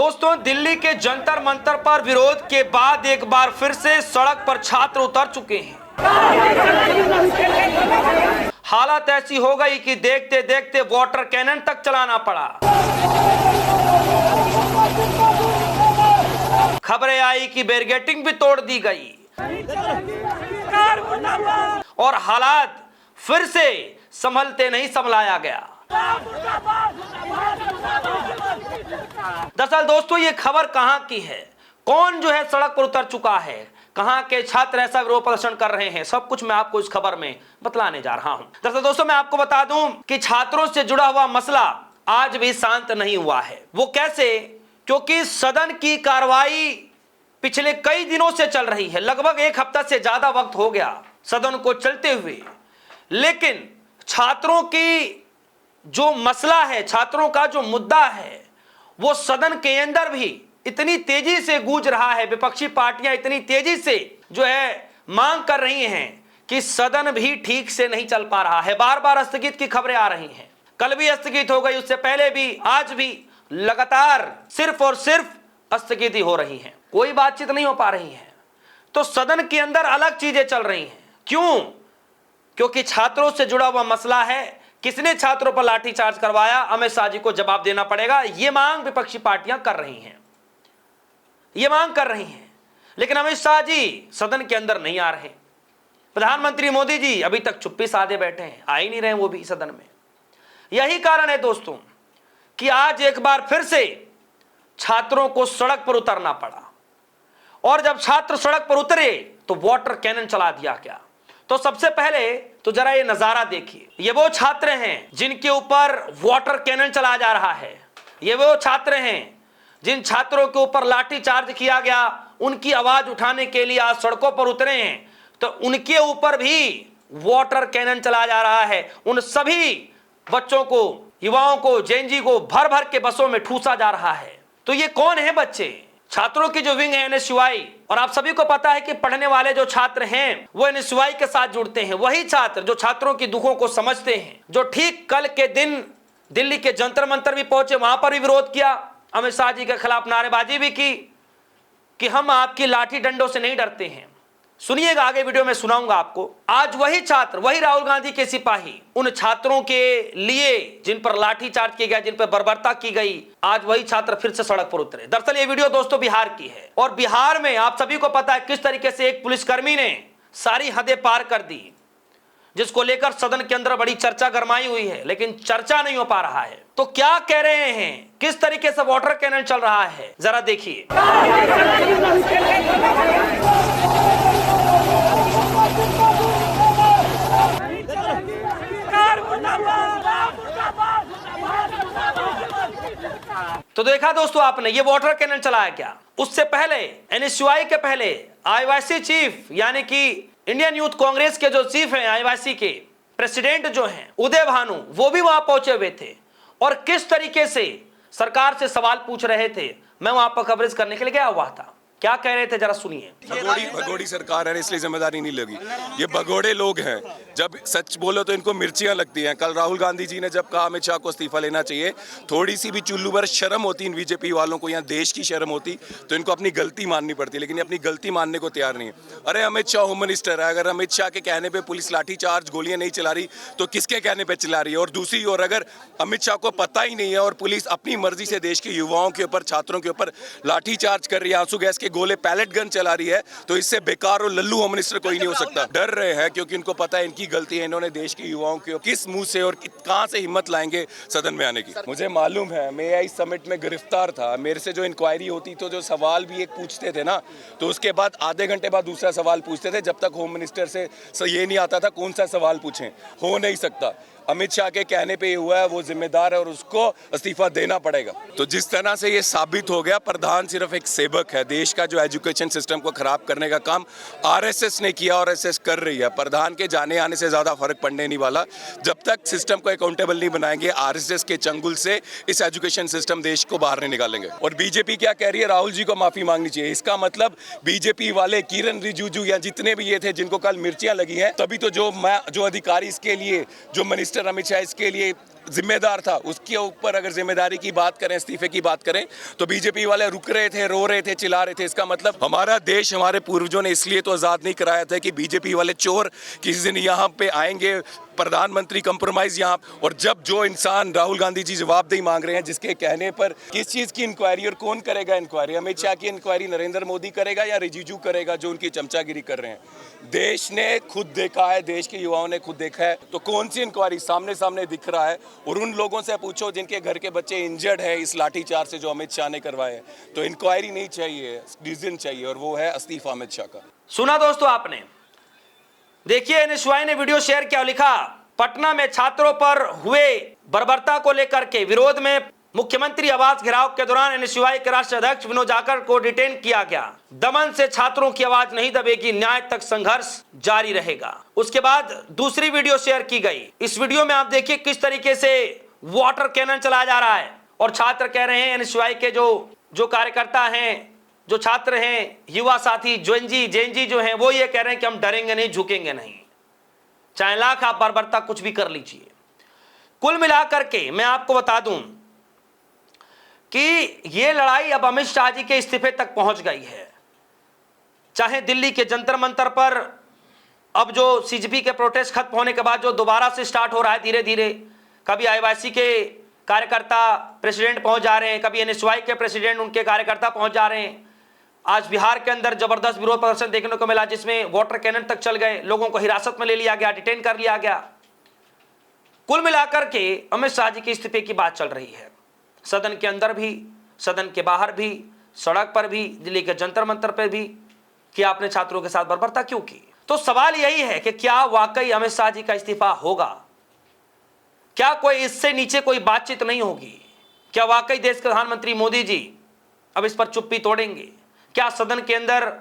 दोस्तों, दिल्ली के जंतर मंतर पर विरोध के बाद एक बार फिर से सड़क पर छात्र उतर चुके हैं। हालत ऐसी हो गई कि देखते देखते वाटर कैनन तक चलाना पड़ा। खबरें आई कि बैरिकेडिंग भी तोड़ दी गई और हालात फिर से संभलते नहीं संभलाया गया। दरअसल दोस्तों, ये खबर कहां की है, कौन जो है सड़क पर उतर चुका है, कहां के छात्र ऐसा विरोध प्रदर्शन कर रहे हैं, सब कुछ मैं आपको इस खबर में बतलाने जा रहा हूं। दरअसल दोस्तों, मैं आपको बता दूं कि छात्रों से जुड़ा हुआ मसला आज भी शांत नहीं हुआ है। वो कैसे? क्योंकि सदन की कार्रवाई पिछले कई दिनों से चल रही है, लगभग एक हफ्ता से ज्यादा वक्त हो गया सदन को चलते हुए, लेकिन छात्रों की जो मसला है, छात्रों का जो मुद्दा है, वो सदन के अंदर भी इतनी तेजी से गूंज रहा है, विपक्षी पार्टियां इतनी तेजी से जो है मांग कर रही हैं कि सदन भी ठीक से नहीं चल पा रहा है। बार बार स्थगित की खबरें आ रही हैं, कल भी स्थगित हो गई, उससे पहले भी, आज भी लगातार सिर्फ और सिर्फ स्थगित हो रही है, कोई बातचीत नहीं हो पा रही है। तो सदन के अंदर अलग चीजें चल रही हैं। क्यों? क्योंकि छात्रों से जुड़ा हुआ मसला है। किसने छात्रों पर लाठीचार्ज करवाया, अमित शाह जी को जवाब देना पड़ेगा, यह मांग विपक्षी पार्टियां कर रही हैं, यह मांग कर रही हैं। लेकिन अमित शाह जी सदन के अंदर नहीं आ रहे। प्रधानमंत्री मोदी जी अभी तक चुप्पी साधे बैठे हैं, आ ही नहीं रहे वो भी सदन में। यही कारण है दोस्तों कि आज एक बार फिर से छात्रों को सड़क पर उतरना पड़ा, और जब छात्र सड़क पर उतरे तो वाटर कैनन चला दिया गया। तो सबसे पहले तो जरा ये नजारा देखिए, ये वो छात्र हैं जिनके ऊपर वाटर कैनन चलाया जा रहा है, ये वो छात्र हैं जिन छात्रों के ऊपर लाठी चार्ज किया गया, उनकी आवाज उठाने के लिए आज सड़कों पर उतरे हैं, तो उनके ऊपर भी वाटर कैनन चलाया जा रहा है। उन सभी बच्चों को, युवाओं को, जेएनजी को भर भर के बसों में ठूसा जा रहा है। तो ये कौन है बच्चे? छात्रों की जो विंग है एनएसयूआई, और आप सभी को पता है कि पढ़ने वाले जो छात्र हैं वो एनएसयूआई के साथ जुड़ते हैं। वही छात्र जो छात्रों की दुखों को समझते हैं, जो ठीक कल के दिन दिल्ली के जंतर मंतर भी पहुंचे, वहां पर भी विरोध किया, अमित शाह जी के खिलाफ नारेबाजी भी की कि हम आपकी लाठी डंडों से नहीं डरते हैं। सुनिएगा, आगे वीडियो में सुनाऊंगा आपको। आज वही छात्र, वही राहुल गांधी के सिपाही, उन छात्रों के लिए जिन पर लाठीचार्ज किया गया, जिन पर बर्बरता की गई, आज वही छात्र फिर से सड़क पर उतरे। दरअसल ये वीडियो दोस्तों बिहार की है, और बिहार में आप सभी को पता है किस तरीके से एक पुलिसकर्मी ने सारी हदें पार कर दी, जिसको लेकर सदन के अंदर बड़ी चर्चा गरमाई हुई है, लेकिन चर्चा नहीं हो पा रहा है। तो क्या कह रहे हैं, किस तरीके से वाटर कैनन चल रहा है, जरा देखिए। तो देखा दोस्तों आपने, ये वाटर कैनन चलाया क्या। उससे पहले एनएसयूआई के पहले आईवाईसी चीफ, यानी कि इंडियन यूथ कांग्रेस के जो चीफ हैं, आईवाईसी के प्रेसिडेंट जो हैं उदय भानु, वो भी वहां पहुंचे हुए थे और किस तरीके से सरकार से सवाल पूछ रहे थे। मैं वहां पर कवरेज करने के लिए गया हुआ था, क्या कह रहे थे जरा सुनिए। भगोड़ी सरकार है, इसलिए जिम्मेदारी नहीं लगी। ये भगोड़े लोग हैं, जब सच बोलो तो इनको मिर्चियां लगती हैं। कल राहुल गांधी जी ने जब कहा अमित शाह को इस्तीफा लेना चाहिए, थोड़ी सी भी चुल्लू भर शर्म होती इन बीजेपी वालों को, यहाँ देश की शर्म होती तो इनको अपनी गलती माननी पड़ती, लेकिन अपनी गलती मानने को तैयार नहीं है। अरे अमित शाह होम मिनिस्टर है, अगर अमित शाह के कहने पर पुलिस लाठीचार्ज, गोलियां नहीं चला रही तो किसके कहने पर चला रही है? और दूसरी ओर अगर अमित शाह को पता ही नहीं है और पुलिस अपनी मर्जी से देश के युवाओं के ऊपर, छात्रों के ऊपर लाठीचार्ज कर रही है, आंसू गैस के गोले, पैलेट गन चला रही है, तो इससे बेकार और लल्लू होम मिनिस्टर कोई नहीं हो सकता। डर रहे हैं क्योंकि इनको पता है इनकी गलती है। इन्होंने देश के युवाओं के किस मुंह से और कहां से हिम्मत लाएंगे सदन में आने की। मुझे मालूम है, मैं इस समिट में गिरफ्तार था, मेरे से जो इंक्वायरी होती तो जो सवाल भी एक पूछते थे ना, तो उसके बाद आधे घंटे बाद दूसरा सवाल पूछते थे, जब तक होम मिनिस्टर से ये नहीं आता था कौन सा सवाल पूछें। हो नहीं सकता। अमित शाह के कहने पे ये हुआ है, वो जिम्मेदार है और उसको इस्तीफा देना पड़ेगा। तो जिस तरह से ये साबित हो गया, प्रधान सिर्फ एक सेवक है। देश का जो एजुकेशन सिस्टम को खराब करने का काम आरएसएस ने किया और आरएसएस कर रही है। प्रधान के जाने आने से ज्यादा फर्क पड़ने नहीं वाला जब तक सिस्टम को अकाउंटेबल नहीं बनाएंगे। आरएसएस के चंगुल से इस एजुकेशन सिस्टम देश को बाहर नहीं निकालेंगे। और बीजेपी क्या कह रही है, राहुल जी को माफी मांगनी चाहिए। इसका मतलब बीजेपी वाले किरण रिजिजू या जितने भी ये थे जिनको कल मिर्चियां लगी हैं, तभी तो जो अधिकारी इसके लिए, जो मिनिस्टर अमित शाह इसके लिए जिम्मेदार था, उसके ऊपर अगर जिम्मेदारी की बात करें, इस्तीफे की बात करें, तो बीजेपी वाले रुक रहे थे, रो रहे थे, चिल्ला रहे थे। इसका मतलब हमारा देश हमारे पूर्वजों ने इसलिए तो आज़ाद नहीं कराया था कि बीजेपी वाले चोर किसी दिन यहाँ पे आएंगे, प्रधानमंत्री कंप्रोमाइज यहाँ। और जब जो इंसान राहुल गांधी जी जवाबदेही मांग रहे हैं, जिसके कहने पर किस चीज़ की इंक्वायरी और कौन करेगा इंक्वायरी, अमित शाह की इंक्वायरी नरेंद्र मोदी करेगा या रिजिजू करेगा जो उनकी चमचागिरी कर रहे हैं। देश ने खुद देखा है, देश के युवाओं ने खुद देखा है, तो कौन सी इंक्वायरी सामने सामने दिख रहा है। और उन लोगों से पूछो जिनके घर के बच्चे इंजर्ड है इस लाठीचार्ज से जो अमित शाह ने करवाए, तो इंक्वायरी नहीं चाहिए, डिसीजन चाहिए, और वो है इस्तीफा अमित शाह का। सुना दोस्तों आपने, देखिए एनएसयूआई ने वीडियो शेयर किया, लिखा पटना में छात्रों पर हुए बर्बरता को लेकर के विरोध में मुख्यमंत्री आवास घेराव के दौरान एनएसयूआई के राष्ट्रीय अध्यक्ष विनोद जाखड़ को डिटेन किया गया। दमन से छात्रों की आवाज नहीं दबेगी, न्याय तक संघर्ष जारी रहेगा। उसके बाद दूसरी वीडियो शेयर की गई। इस वीडियो में आप देखिए किस तरीके से वाटर कैनन चलाया जा रहा है और छात्र कह रहे हैं, एनएसयूआई के जो कार्यकर्ता हैं, जो छात्र हैं, युवा साथी जेएनजी जो हैं, वो ये कह रहे हैं कि हम डरेंगे नहीं, झुकेंगे नहीं, चाहे लाख आप बर्बरता कुछ भी कर लीजिए। कुल मिलाकर के मैं आपको बता दूं कि ये लड़ाई अब अमित शाह जी के इस्तीफे तक पहुंच गई है। चाहे दिल्ली के जंतर मंतर पर अब जो सीजेपी के प्रोटेस्ट खत्म होने के बाद जो दोबारा से स्टार्ट हो रहा है धीरे धीरे, कभी आईवाईसी के कार्यकर्ता प्रेसिडेंट पहुंच जा रहे हैं, कभी एनएसयूआई के प्रेसिडेंट उनके कार्यकर्ता पहुंच जा रहे हैं। आज बिहार के अंदर जबरदस्त विरोध प्रदर्शन देखने को मिला, जिसमें वाटर कैनन तक चल गए, लोगों को हिरासत में ले लिया गया, डिटेन कर लिया गया। कुल मिलाकर के अमित शाह जी के इस्तीफे की बात चल रही है, सदन के अंदर भी, सदन के बाहर भी, सड़क पर भी, दिल्ली के जंतर मंतर पर भी, कि आपने छात्रों के साथ बर्बरता क्यों की। तो सवाल यही है कि क्या वाकई अमित शाह जी का इस्तीफा होगा? क्या कोई इससे नीचे कोई बातचीत नहीं होगी? क्या वाकई देश के प्रधानमंत्री मोदी जी अब इस पर चुप्पी तोड़ेंगे? क्या सदन के अंदर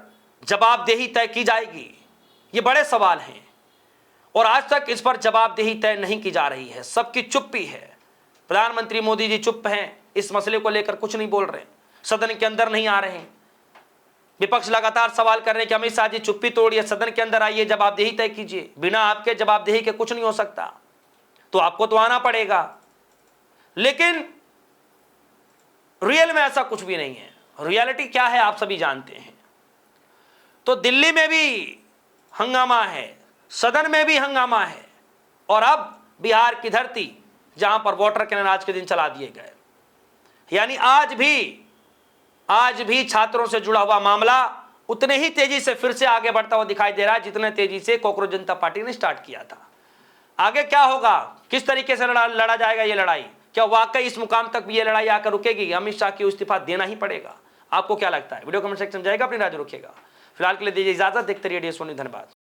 जवाबदेही तय की जाएगी? ये बड़े सवाल हैं और आज तक इस पर जवाबदेही तय नहीं की जा रही है, सबकी चुप्पी है। प्रधानमंत्री मोदी जी चुप हैं, इस मसले को लेकर कुछ नहीं बोल रहे, सदन के अंदर नहीं आ रहे हैं। विपक्ष लगातार सवाल कर रहे हैं कि अमित शाह जी चुप्पी तोड़िए, सदन के अंदर आइए, जवाबदेही तय कीजिए। बिना आपके जवाबदेही के कुछ नहीं हो सकता, तो आपको तो आना पड़ेगा। लेकिन रियल में ऐसा कुछ भी नहीं है। रियलिटी क्या है आप सभी जानते हैं। तो दिल्ली में भी हंगामा है, सदन में भी हंगामा है, और अब बिहार की धरती जहां पर वाटर कैनन आज के दिन चला दिए गए। यानी आज भी छात्रों से जुड़ा हुआ मामला उतने ही तेजी से फिर से आगे बढ़ता हुआ दिखाई दे रहा है जितने तेजी से कांग्रेस जनता पार्टी ने स्टार्ट किया था। आगे क्या होगा, किस तरीके से लड़ा जाएगा ये लड़ाई, क्या वाकई इस मुकाम तक भी ये लड़ाई आकर रुकेगी? अमित शाह को इस्तीफा देना ही पड़ेगा। आपको क्या लगता है? वीडियो कमेंट सेक्शन में जाएगा, अपनी राय रखिएगा। फिलहाल के लिए दीजिए इजाजत, देखते रहिए DS सोनी, धन्यवाद।